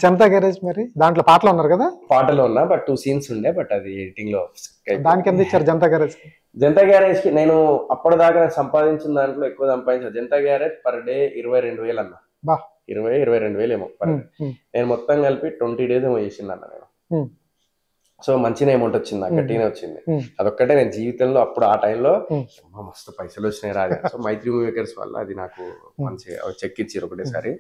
Janata garage మరి దాంట్లో పాటలు ఉన్నారు కదా? పాటలో ఉన్నా, బట్ 2 సీన్స్ ఉండే, బట్ అది ఎడిటింగ్ లో. దానికి ఎంత ఇచ్చారు జనతా గ్యారేజ్? జనతా గ్యారేజ్ కి నేను అప్పటిదాకా సంపాదించిన దాంట్లో ఎక్కువ సంపాదించాను. జనతా గ్యారేజ్ పర్ డే 22,000 అన్న. 22,000 ఏమో పర్ డే. నేను మొత్తం కలిపి 20 days ఏమో చేసింది అన్న నేను. సో మంచిగా అమౌంట్ వచ్చింది, నాకు గట్టిగానే వచ్చింది. అదొక్కటే నేను జీవితంలో అప్పుడు ఆ టైంలో మస్తు పైసలు వచ్చినాయి రాజా. సో మైత్రి మూవీ మేకర్స్ వల్ల అది నాకు మంచి చెక్ ఇచ్చారు ఒకటేసారి.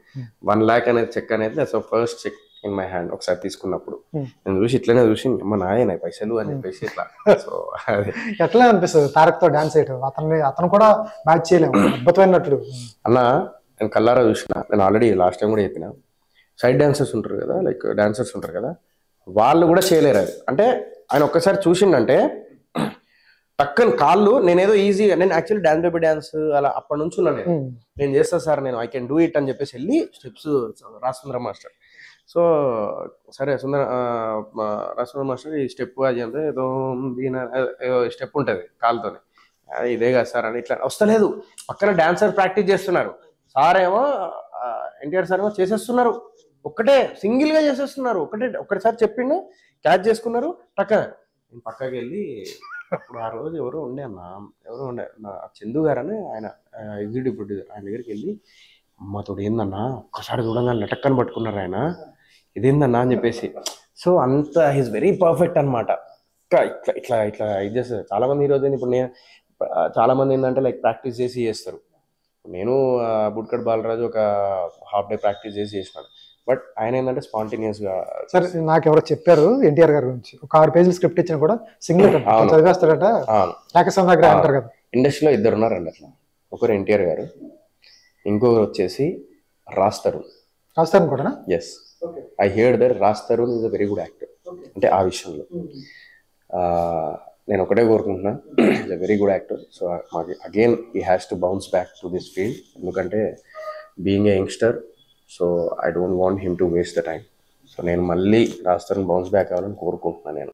1 lakh అనేది చెక్ అనేది. So first check in my hand ఒకసారి తీసుకున్నప్పుడు నేను చూసి ఇట్లనే చూసి అమ్మ నాయన పైసలు అని చెప్పేసి ఇట్లా. సో అది ఎట్లా అనిపిస్తుంది తారక్ తో డాన్స్ చేయడం? అతను కూడా మ్యాచ్ చేయలేము, అద్భుతమైన నటుడు అన్న. నేను కల్లారా చూసిన, నేను ఆల్రెడీ లాస్ట్ టైం కూడా చెప్పిన, సైడ్ డాన్సర్స్ ఉంటారు కదా, లైక్ డాన్సర్స్ ఉంటారు కదా, వాళ్ళు కూడా చేయలేరు అది. అంటే ఆయన ఒక్కసారి చూసిండంటే పక్కన కాళ్ళు, నేనేదో ఈజీగా, నేను యాక్చువల్లీ డాన్స్ బేబీ డాన్స్ అలా అప్పటి నుంచి ఉన్నా నేను చేస్తా సార్, నేను ఐ కెన్ డూ ఇట్ అని చెప్పేసి వెళ్ళి స్టెప్స్ రాసుందర మాస్టర్. సో సరే రాసుందర మాస్టర్ ఈ స్టెప్ అది అంటే ఏదో స్టెప్ ఉంటుంది కాలుతోనే, ఇదే కదా సార్ అని ఇట్లా వస్తలేదు. పక్కన డాన్సర్ ప్రాక్టీస్ చేస్తున్నారు, సార్ ఏమో ఎన్టీఆర్ సార్ ఏమో చేసేస్తున్నారు, ఒక్కటే సింగిల్ గా చేసేస్తున్నారు. ఒక్కటిసారి చెప్పిండు, క్యాచ్ చేసుకున్నారు పక్కన. నేను పక్కకి వెళ్ళి అప్పుడు ఆ రోజు ఎవరు ఉండే చందు గారు అని ఆయన ఎగ్జిక్యూటివ్ ప్రొడ్యూసర్, ఆయన దగ్గరికి వెళ్ళి అమ్మతోడు ఏందన్నా ఒక్కసారి చూడంగా లటక్కని పట్టుకున్నారు ఆయన, ఇదేందన్నా అని చెప్పేసి. సో అంత హీస్ వెరీ పర్ఫెక్ట్ అనమాట. ఇట్లా ఇట్లా ఇట్లా ఇది చేస్తారు చాలా మంది. ఈ రోజు ఇప్పుడు నేను చాలా మంది ఏంటంటే లైక్ ప్రాక్టీస్ చేసి చేస్తారు. నేను బుడ్కట్ బాలరాజు ఒక హాఫ్ డే ప్రాక్టీస్ చేసి చేసినాడు, బట్ ఆయన ఏంటంటే స్పాంటేనియస్ గా. సార్ నాకు ఎవరో చెప్పారు ఎన్టీఆర్ గారి గురించి, ఒక 6 పేజీలు స్క్రిప్ట్ ఇచ్చినా కూడా సింగిల్ చదివేస్తాడట అంటారు కదా. ఇండస్ట్రీలో 2 ఉన్నారండి అట్లా. ఒకరు ఎన్టీఆర్ గారు, ఇంకొకరు వచ్చేసి రాజ్ తరుణ్ కూడా. Yes, I heard that Raj Tarun is a very good actor. అంటే ఆ విషయంలో నేను ఒకటే కోరుకుంటున్నా, is a very good actor. So మాకు again he has to bounce back to this field. ఎందుకంటే being a youngster, so I don't want him to waste the time. So నేను మళ్ళీ రాజ్ తరుణ్ బౌన్స్ బ్యాక్ అవ్వాలని కోరుకుంటున్నాను నేను.